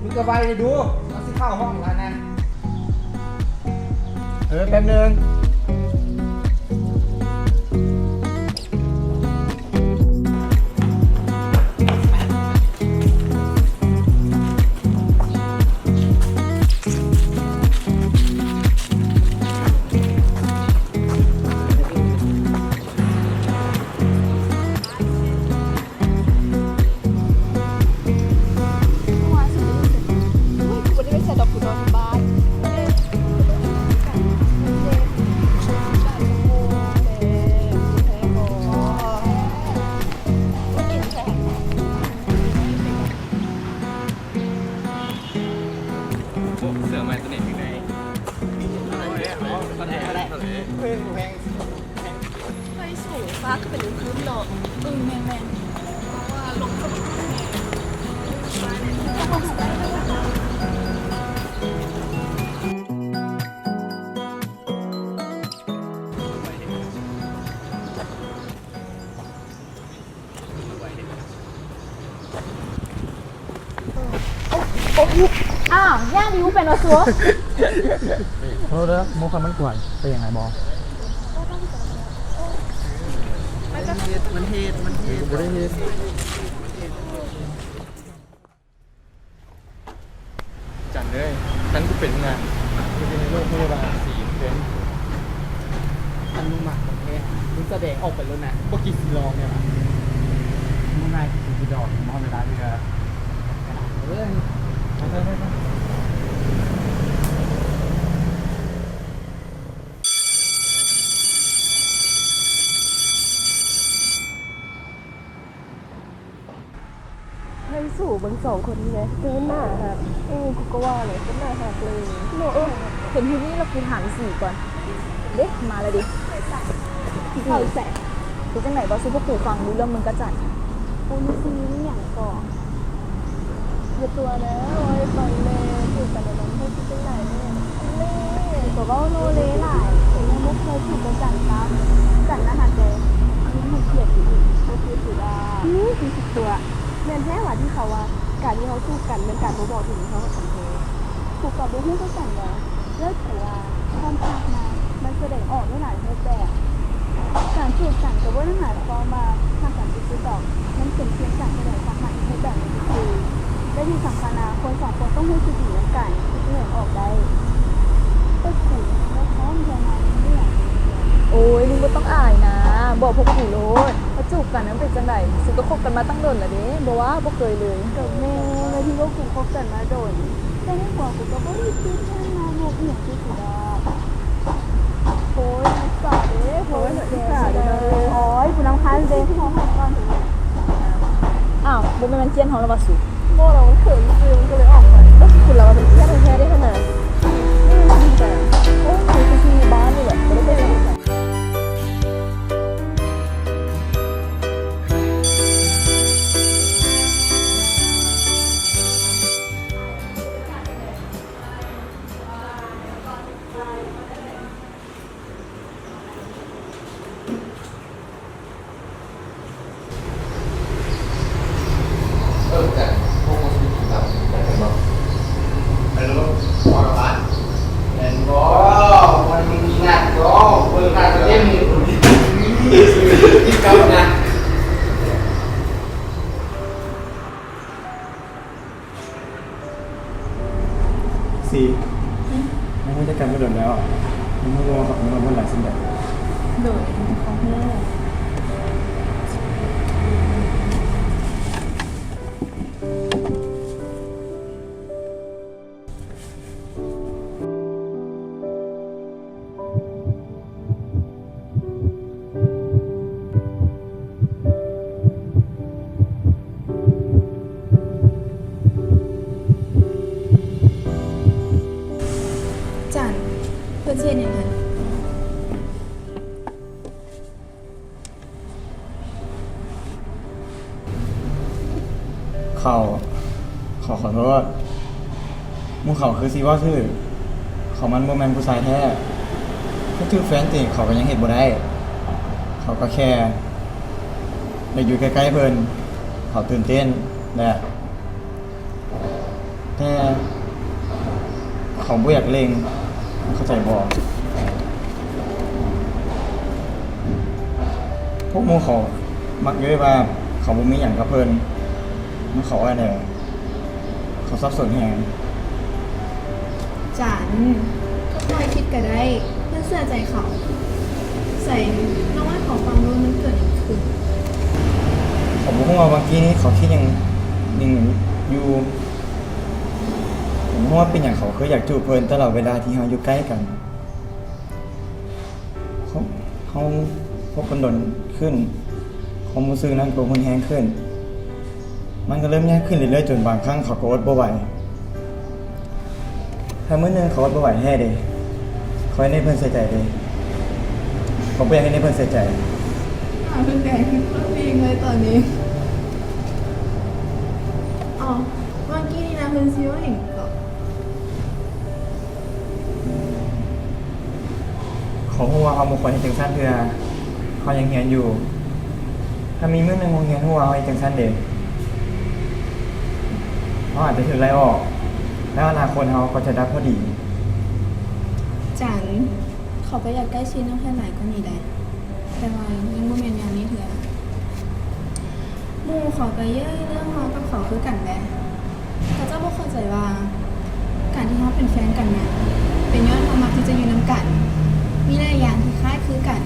มึงก็ไปดูมันสิเข้าห้องแล้วนะแป๊บนึงเสือมาตัวไหนเป็นไงเพลงไฟสูงฟ้าก็เป็นลูกคืนเนาะแม่งเพราะว่าลมก็เป็นแม่อ้าวย่าดิวเป็นอะไรซัวโทษนะโมคันมันกวนเป็นยังไงบอมันเทศไม่ได้เทศจันเลยฉันก็เป็นไงคือในโลกพยาบาลสีเป็นอันมึงหมักของแท้มึงแสดงออกไปแล้วนะพวกกินสีรองเนี่ยมึงไงกินสีดอกมองเวลาดีกว่าเฮ้ยให้สู่บางสองคนนี้ไหมเจอหน้าหักกูก็ว่าเลยเป็นหน้าหักเลยโน่เห็นทีนี้เราคือถามสี่ก่อนเด็กมาเลยดิเขาแสบคือจังไหนบอสพวกกูฟังรู้เรื่องมึงก็จัดกูนี่ซีนี่อย่างก่อนอย่าตัวนะไว้ฟังเลยถูกกันในน้องพูดจังไหนเนี่ยเล่ตัวก็โนเล่หลายแต่ยังมุกเคยถูกกันจัดครับจัดนะหักเลยอันนี้มันเกลียดอยู่ก็คือถือว่าคือสิบตัวเรียนแท้ว่าที่เขาว่าการที่เขาสู้กันเป็นการบอกถึงเขาของเธอถูกกับบุ้งก็สั่นแล้วเลิกแต่ว่าความพลาดมามันแสดงออกได้หลายรูปแบบการจูบกันกับว่าหมายความว่าทางการจูบดอกมันเป็นเพียงการแสดงความหมายรูปแบบนี้คือและที่สำคัญนะคนสองคนต้องให้สื่อถึงกันที่แสดงออกได้ก็คือแล้วพร้อมยังไงเนี่ยโอ้ยมึงก็ต้องอายนะบอกพวกกูโลดมาจูบกันนั้นเป็นจังไดซึ่งก็คบกันมาตั้งโดนแล้วเด้บอกว่าบ่เคยเลยกับแม่แล้วที่ว่ากูคบกันมาโดนแต่ในหัวกูก็บ่ได้คิดว่ามาโมกอย่างที่กูได้โอ้ยนักสาวเด้โอ้ยนักสาวเด้โอ้ยกูน้ำค้างเด้ที่น้องทำก่อนอ้าวบ่แม่นมันเจียนของเราบ่สุโม่เราเขินจริงก็เลยออกไปก็คือเราเป็นแค่แท้ได้ขนาดนี่มันดีแต่โอ้ยคือที่บ้านนี่แหละบ่ได้เป็นอะไรสีไม่ให้ได้กันไม่โดนแล้วมันไม่รอกับมันหลายสิ่งแบบ โดยของแม่จันเพื่อนเชียนอย่างนั้น เขาขอโทษมูเขาคือซีว่าซื่อเขามันโมแมนผู้ชายแท้ถ้าถือแฟนติเขาก็ยังเห็นบ่ได้เขาก็แค่ได้อยู่ใกล้ๆเพิ่นเขาตื่นเต้นและแต่ เขาบ่อยากเล่งเข้าใจบ่พวกหมู่เขามักเยอะว่าเขาบ่มีหยังกับเพิ่นมันเขาว่าแนวเขาสับสนแฮง จันก็คอยคิดก็ได้เพื่อเสื่อใจเขา ใส่น้องว่าเขาฟังรู้มันเกิดอย่างขึ้น เขาบอกว่าบางทีนี้เขาคิดยังอยู่ผมว่าเป็นอย่างเขาเคยอยากจูบเพิ่นตลอดเวลาที่เราอยู่ใกล้กันเขาพบกันดนขึ้นความรู้สึกนั้นก็คนแห้งขึ้น มันก็เริ่มยากขึ้นเรื่อยๆจนบางครั้งเขาก็อดบ่ไหวถ้ามื้อนึงเขาอดบ่ไหวแท้เด้คอยในเพิ่นใส่ใจเด้เขาบ่อยากให้ในเพิ่นใส่ใจ เป็นแดงก็วิ่งเลยตอนนี้อ๋อเมื่อกี้นี่นะเพื่อนซิว่าเห็นก็ เขาหัวเอาบุคคลที่จังสั้นเพื่อเขายังเหียนอยู่ ถ้ามีมื้อหนึงโรงเรียนหัวเอาไอ้จังสั้นเด็กเขาอาจจะถึงไล่ออก แล้วอนาคตเขาก็จะดับพอดี จันเขาก็อยากใกล้ชิดน้องแค่ไหนก็มีได้ แต่ว่ายังบ่แม่นอย่างนี้เถอะหมู่เขาก็เยอะเรื่องเฮากับเขาคือกันแหละเขาเจ้าบ่เข้าใจว่า การที่เฮาเป็นแฟนกันน่ะเป็นย้อนเฮามักที่จะอยู่นํกัน มีหลายอย่างที่คล้ายคือกัน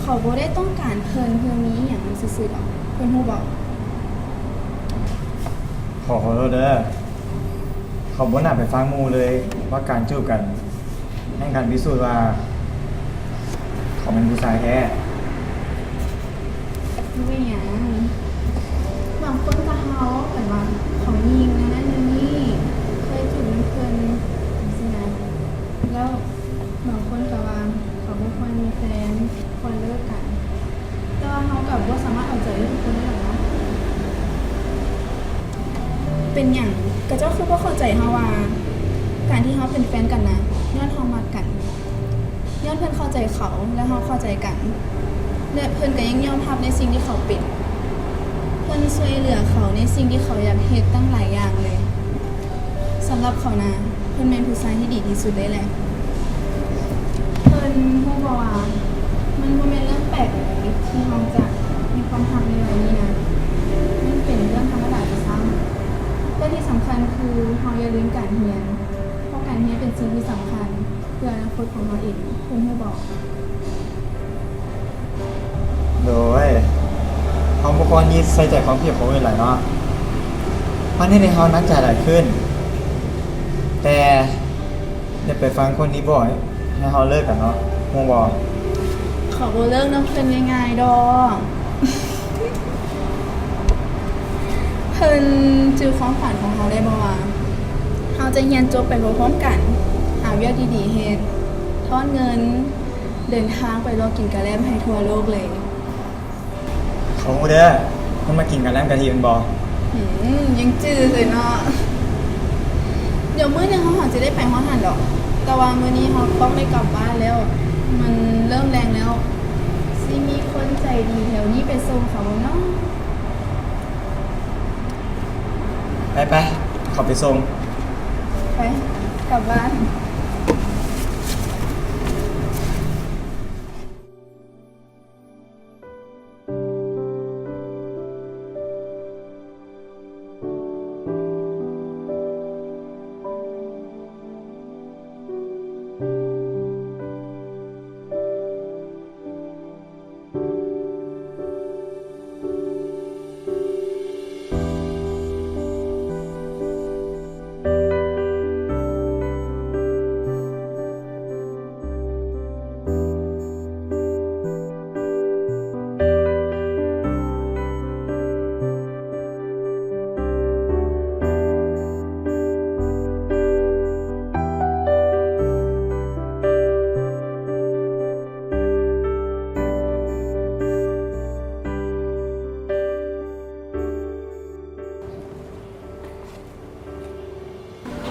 เขาบ่ได้ต้องการเพิ่นเพื่อมีอหย่างนั้นซื่อๆดอกเพิ่นฮู้บ่ ขอโทษเด้อเขาบ่น่าไปฟังหมู่เลยว่าการจูบกันให้การพิสูจน์ว่า เขาเป็นผู้ชายแท้ ไม่หยังบางคนก็เฮาแบบว่าเขายิงนะนั่นนี่เคยจูบน้ำเพิ่นจังซี่นะแล้วบางคนก็ว่าเขาบ่ควรมีแฟนควรเลิกกัน แต่ว่าเฮาก็บ่สามารถเอาใจทุกคนได้หรอกเนาะเป็นหยังก็เจ้าคือบ่เข้าใจเฮาว่า การที่เฮาเป็นแฟนกันนะย้อนเฮามักกันย้อนเพิ่นเข้าใจเขาและเฮาเข้าใจกันและเพิ่นก็ยังยอมรับในสิ่งที่เขาเป็นเพิ่นช่วยเหลือเขาในสิ่งที่เขาอยากเฮ็ดตั้งหลายอย่างเลยสำหรับเขานะเพิ่นเป็นผู้ชายที่ดีที่สุดเลยแหละเพิ่นฮู้บ่ว่ามันบ่แม่นเรื่องแปลกเลยที่เฮาจะมีความรักในวันนี้นะมันเป็นเรื่องธรรมดาที่ซ้ำและที่สำคัญคือเฮาอย่าลืมการเรียนเพราะการเรียนเป็นสิ่งที่สำคัญเพื่ออนาคตของเราเองเพิ่นฮู้บ่ โดยเขาบุคคลนี้ใส่ใจความผิดของคนอื่นหลายเนาะมันให้ในเขานักใจหลายขึ้น แต่อย่าไปฟังคนนี้บ่อยให้เขาเลิกกันเนาะงงบ่ ขอบ่เลิกน้ำเพิ่นง่ายๆดอก เพิ่นจือความฝันของเขาได้บ่ว่าเขาจะเรียนจบไปพร้อมๆกัน หาเวียกดีๆเฮ็ดทอนเงิน เดินทางไปรอกินกะแลมให้ทั่วโลกเลย เขาฮู้เด้อมันมากินกันแล้วกะทิมันบ่ ยังจื้อเลยเนาะ เดี๋ยวมื้อหนึงเขาอาจจะได้ไปฮอดหันดอก แต่ว่ามื้อนี้เขาต้องได้กลับบ้านแล้ว มันเริ่มแรงแล้วสิมีคนใจดีแถวนี้ไปส่งเขาบ่เนาะ ไปขอไปส่ง ไปกลับบ้าน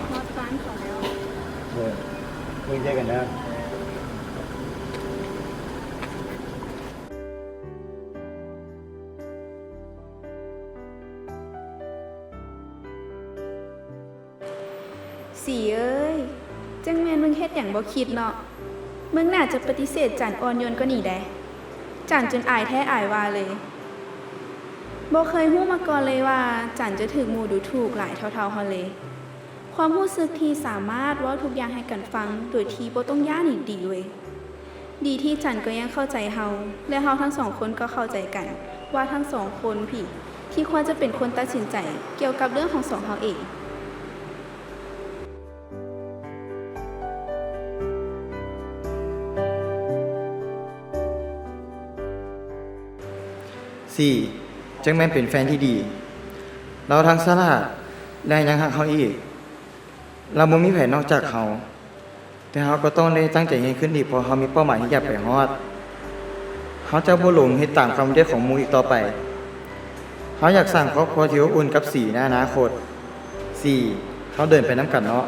ฮอดบ้านเขาแล้ว คุยเจอกันเด้อ สีเอ้ยจังแม่นมึงเฮ็ดหยังบ่คิดเนาะมึงน่าจะปฏิเสธจันอ่อนโยนกว่านี้ได้จันจนอายแท้อายว่าเลยบ่เคยฮู้มาก่อนเลยว่าจันจะถึกหมู่ดูถูกหลายเท่าๆเฮาเลย ความรู้สึกที่สามารถเว้าทุกอย่างให้กันฟังโดยที่บ่ต้องย่านอีกดีเว้ยดีที่จันก็ยังเข้าใจเฮาและเฮาทั้งสองคนก็เข้าใจกันว่าทั้งสองคนพี่ที่ควรจะเป็นคนตัดสินใจเกี่ยวกับเรื่องของสองเฮาเอง 4. จังแม่นเป็นแฟนที่ดี เราทั้งสละและยังหักเขาอีก เราบ่มีไผนอกจากเขา แต่เขาก็ต้องได้ตั้งใจให้ขึ้นอีกเพราะเขามีเป้าหมายที่อยากไปฮอดเขาจะบ่หลงเฮ็ดตามคำเรียกของหมู่อีกต่อไป เขาอยากสร้างครอบครัวที่อบอุ่นกับสีในอนาคต 4. เขาเดินไปนำกันเนาะ